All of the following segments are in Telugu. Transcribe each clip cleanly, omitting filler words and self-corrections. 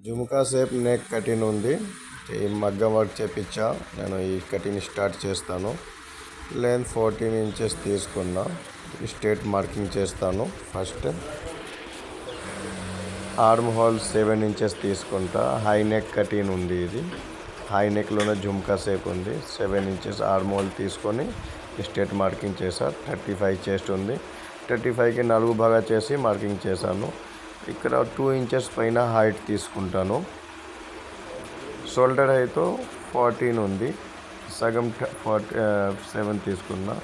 జుమ్కా షేప్ నెక్ కటింగ్ ఉంది. ఈ మగ్గం వర్క్ చేపించా. నేను ఈ కటింగ్ స్టార్ట్ చేస్తాను. లెంత్ 14 ఇంచెస్ తీసుకున్నా. స్ట్రేట్ మార్కింగ్ చేస్తాను. ఫస్ట్ ఆర్మ్ హోల్ 7 ఇంచెస్ తీసుకుంటా. హై నెక్ కటింగ్ ఉంది. ఇది హై నెక్లోనే జుమ్కా షేప్ ఉంది. 7 ఇంచెస్ ఆర్మ్ హోల్ తీసుకొని స్ట్రేట్ మార్కింగ్ చేసా. 35 చెస్ట్ ఉంది. 35కి 4 భాగా చేసి మార్కింగ్ చేశాను. ఇక్కడ 2 ఇంచెస్ పైన హైట్ తీసుకుంటాను. షోల్డర్ హైట్ 14 ఉంది. సగం 7 తీసుకున్నా.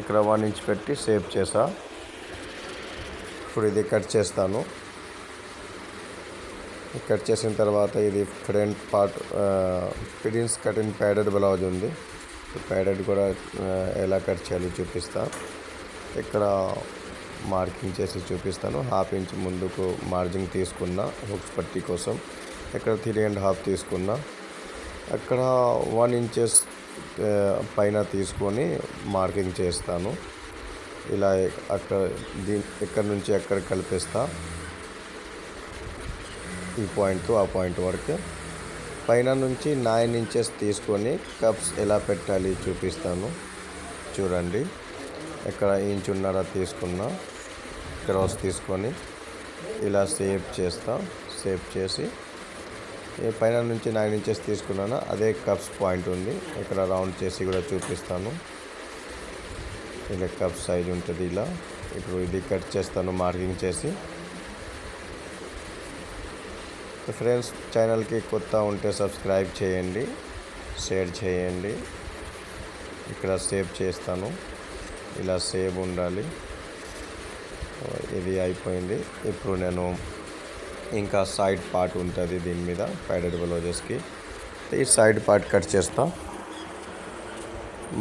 ఇక్కడ 1 ఇంచ్ పెట్టి షేప్ చేసా. ఇప్పుడు ఇది కట్ చేస్తాను. కట్ చేసిన తర్వాత ఇది front part prince cutting padded blouse ఉంది. ప్యాడెడ్ కూడా ఎలా కట్ చేయాలో చూపిస్తా. ఇక్కడ మార్కింగ్ చేసి చూపిస్తాను. 1/2 ఇంచ్ ముందుకు మార్జింగ్ తీసుకున్నా హుక్స్ పట్టీ కోసం. ఇక్కడ 3.5 తీసుకున్నా. అక్కడ 1 ఇంచెస్ పైన తీసుకొని మార్కింగ్ చేస్తాను. ఇలా ఇక్కడ నుంచి ఎక్కడ కలిపిస్తా. ఈ పాయింట్ ఆ పాయింట్ వరకు పైన నుంచి 9 ఇంచెస్ తీసుకొని కప్స్ ఎలా పెట్టాలి చూపిస్తాను. చూడండి. ఇక్కడ ఇంచున్నర తీసుకున్నా. క్రాస్ తీసుకొని ఇలా షేప్ చేస్తా. షేప్ చేసి పైన నుంచి 9 ఇంచెస్ తీసుకున్నాను. అదే కప్స్ పాయింట్ ఉంది. ఇక్కడ రౌండ్ చేసి కూడా చూపిస్తాను. ఇలా కప్ సైజ్ ఉంటుంది. ఇలా ఇప్పుడు ఇది కట్ చేస్తాను మార్కింగ్ చేసి. ఫ్రెండ్స్, ఛానల్కి కొత్త ఉంటే సబ్స్క్రైబ్ చేయండి, షేర్ చేయండి. ఇక్కడ షేప్ చేస్తాను. ఇలా షేప్ ఉండాలి. ఇది అయిపోయింది. ఇప్పుడు నేను ఇంకా సైడ్ పార్ట్ ఉంటుంది దీని మీద ప్యాడెడ్ బ్లౌజెస్కి. ఈ సైడ్ పార్ట్ కట్ చేస్తా.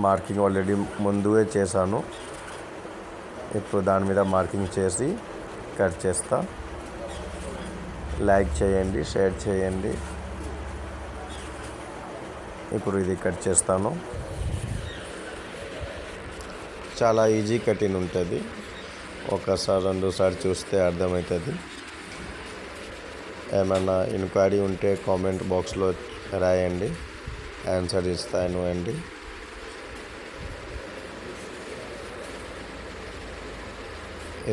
మార్కింగ్ ఆల్రెడీ ముందుగా చేశాను. ఇప్పుడు దాని మీద మార్కింగ్ చేసి కట్ చేస్తా. లైక్ చేయండి, షేర్ చేయండి. ఇప్పుడు ఇది కట్ చేస్తాను. చాలా ఈజీ కటింగ్ ఉంటుంది. ఒకసారి 2సారి చూస్తే అర్థమవుతుంది. ఏమైనా ఎంక్వైరీ ఉంటే కామెంట్ బాక్స్లో రాయండి, ఆన్సర్ ఇస్తాను అండి.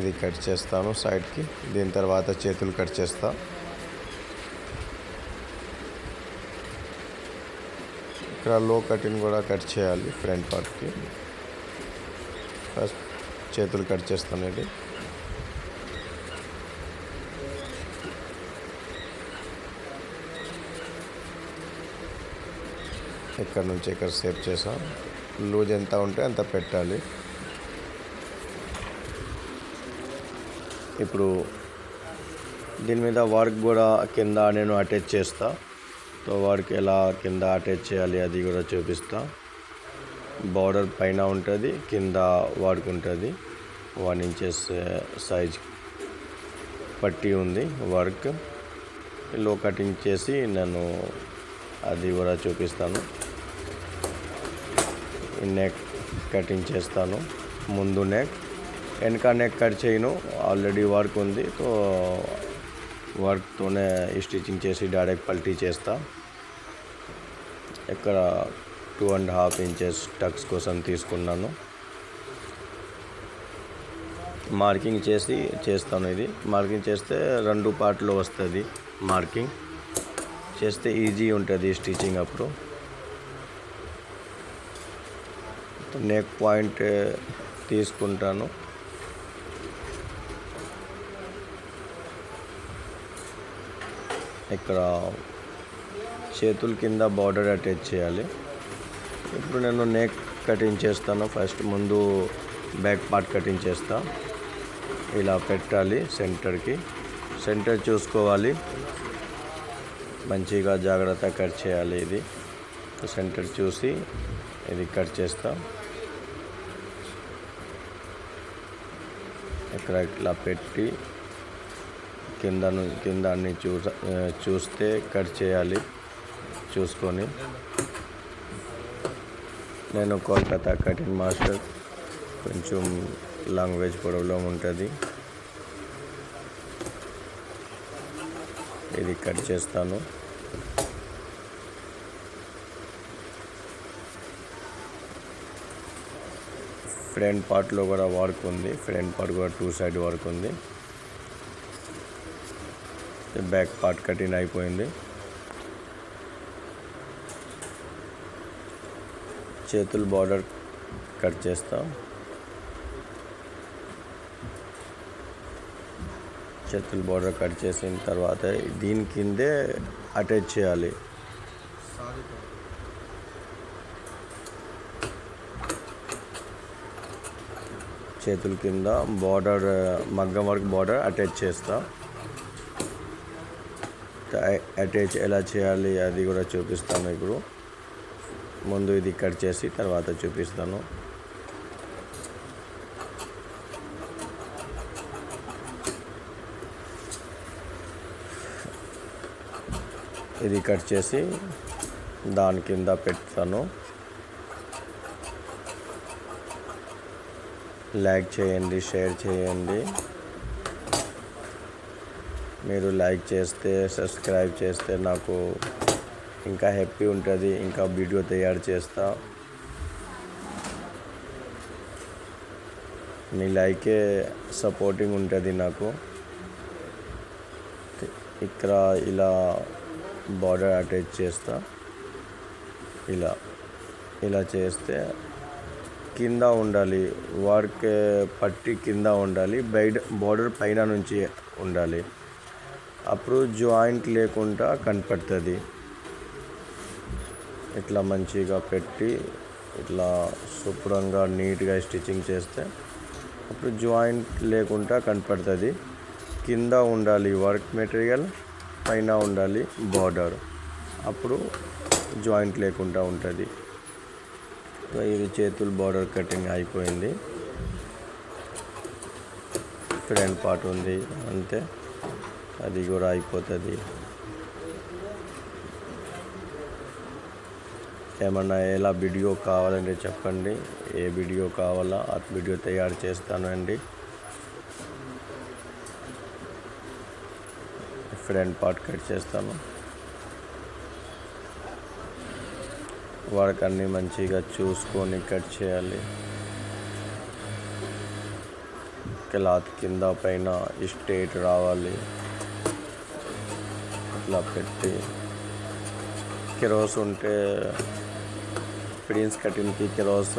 ఇది కట్ చేస్తాను సైడ్కి. దీని తర్వాత చేతులు కట్ చేస్తా. ఇక్కడ లో కటింగ్ కూడా కట్ చేయాలి ఫ్రంట్ పార్ట్కి. ఫస్ట్ చేతులు కట్ చేస్తాను. ఇది ఇక్కడ నుంచి ఇక్కడ షేప్ చేసాం. లూజ్ ఎంత ఉంటే అంత పెట్టాలి. ఇప్పుడు దీని మీద వర్క్ కూడా కింద నేను అటాచ్ చేస్తా. సో వర్క్ ఎలా కింద అటాచ్ చేయాలి అది కూడా చూపిస్తా. బార్డర్ పైన ఉంటుంది, కింద వర్క్ ఉంటుంది. 1 ఇంచెస్ సైజ్ పట్టీ ఉంది వర్క్. లో కటింగ్ చేసి నేను అది కూడా చూపిస్తాను. నెక్ కటింగ్ చేస్తాను. ముందు నెక్, వెనక నెక్ కట్ చేయను. ఆల్రెడీ వర్క్ ఉంది. సో వర్క్తోనే స్టిచ్చింగ్ చేసి డైరెక్ట్ పల్టీ చేస్తా. ఇక్కడ 2.5 ఇంచెస్ టక్స్ కోసం తీసుకున్నాను. మార్కింగ్ చేసి చేస్తాను. ఇది మార్కింగ్ చేస్తే 2 పార్ట్లో వస్తుంది. మార్కింగ్ చేస్తే ఈజీ ఉంటుంది స్టిచ్చింగ్ అప్పుడు. నెక్ పాయింట్ తీసుకుంటాను. ఇక్కడ చేతుల కింద బార్డర్ అటాచ్ చేయాలి. ఇప్పుడు నేను నెక్ కటింగ్ చేస్తాను. ఫస్ట్ ముందు బ్యాక్ పార్ట్ కటింగ్ చేస్తా. ఇలా పెట్టాలి సెంటర్కి. సెంటర్ చూసుకోవాలి, మంచిగా జాగ్రత్తగా కట్ చేయాలి. ఇది సెంటర్ చూసి ఇది కట్ చేస్తా. ఇక్కడ ఇట్లా పెట్టి కింద అన్ని చూస్తే కట్ చేయాలి చూసుకొని. నేను కోల్కతా కటింగ్ మాస్టర్. కొంచెం లాంగ్వేజ్ ప్రాబ్లం ఉంటుంది. ఇది కట్ చేస్తాను. ఫ్రంట్ పార్ట్లో కూడా వర్క్ ఉంది. ఫ్రంట్ పార్ట్ కూడా 2 సైడ్ వర్క్ ఉంది. బ్యాక్ పార్ట్ కటింగ్ అయిపోయింది. చేతులు బార్డర్ కట్ చేస్తాం. చేతులు బార్డర్ కట్ చేసిన తర్వాత దీని కిందే అటాచ్ చేయాలి. చేతుల కింద బార్డర్ మగ్గం వర్క్ బార్డర్ అటాచ్ చేస్తా. అటాచ్ ఎలా చేయాలి అది కూడా చూపిస్తాను. ఇప్పుడు ముందు ఇది కట్ చేసి తర్వాత చూపిస్తాను. ఇది కట్ చేసి దాని కింద పెడతాను. లైక్ చేయండి, షేర్ చేయండి. మీరు లైక్ చేస్తే, సబ్స్క్రైబ్ చేస్తే నాకు ఇంకా హ్యాపీ ఉంటుంది. ఇంకా వీడియో తయారు చేస్తా. మీ లైకే సపోర్టింగ్ ఉంటుంది నాకు. ఇక్కడ ఇలా బార్డర్ అటాచ్ చేస్తా. ఇలా చేస్తే కింద ఉండాలి, వర్క్ పట్టి కింద ఉండాలి, బార్డర్ పైన నుంచి ఉండాలి. అప్పుడు జాయింట్ లేకుండా కనపడుతుంది. ఇట్లా మంచిగా పెట్టి ఇట్లా శుభ్రంగా నీట్గా స్టిచ్చింగ్ చేస్తే అప్పుడు జాయింట్ లేకుండా కనపడుతుంది. కింద ఉండాలి వర్క్ మెటీరియల్, పైన ఉండాలి బార్డర్. అప్పుడు జాయింట్ లేకుండా ఉంటుంది. ఇది చేతులు బార్డర్ కటింగ్ అయిపోయింది. ఫ్రంట్ పార్ట్ ఉంది అంతే, అది కూడా అయిపోతుంది. ఏమన్నా ఎలా వీడియో కావాలంటే చెప్పండి. ఏ వీడియో కావాలా ఆ వీడియో తయారు చేస్తాను అండి. ఫ్రంట్ పార్ట్ కట్ చేస్తాను. వర్క్ అన్నీ మంచిగా చూసుకొని కట్ చేయాలి. క్లాత్ కింద పైన స్ట్రైట్ రావాలి. ఇట్లా పెట్టి కిరోస్ ఉంటే ప్రిన్స్ కటింగ్కి కిరోస్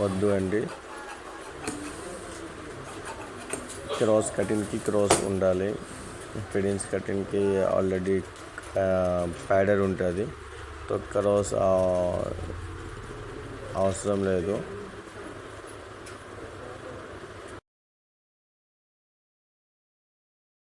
వద్దు అండి. క్రాస్ కటింగ్కి క్రాస్ ఉండాలి. ప్రిన్స్ కటింగ్కి ఆల్రెడీ ప్యాడర్ ఉంటుంది. క్రాస్ అవసరం లేదు.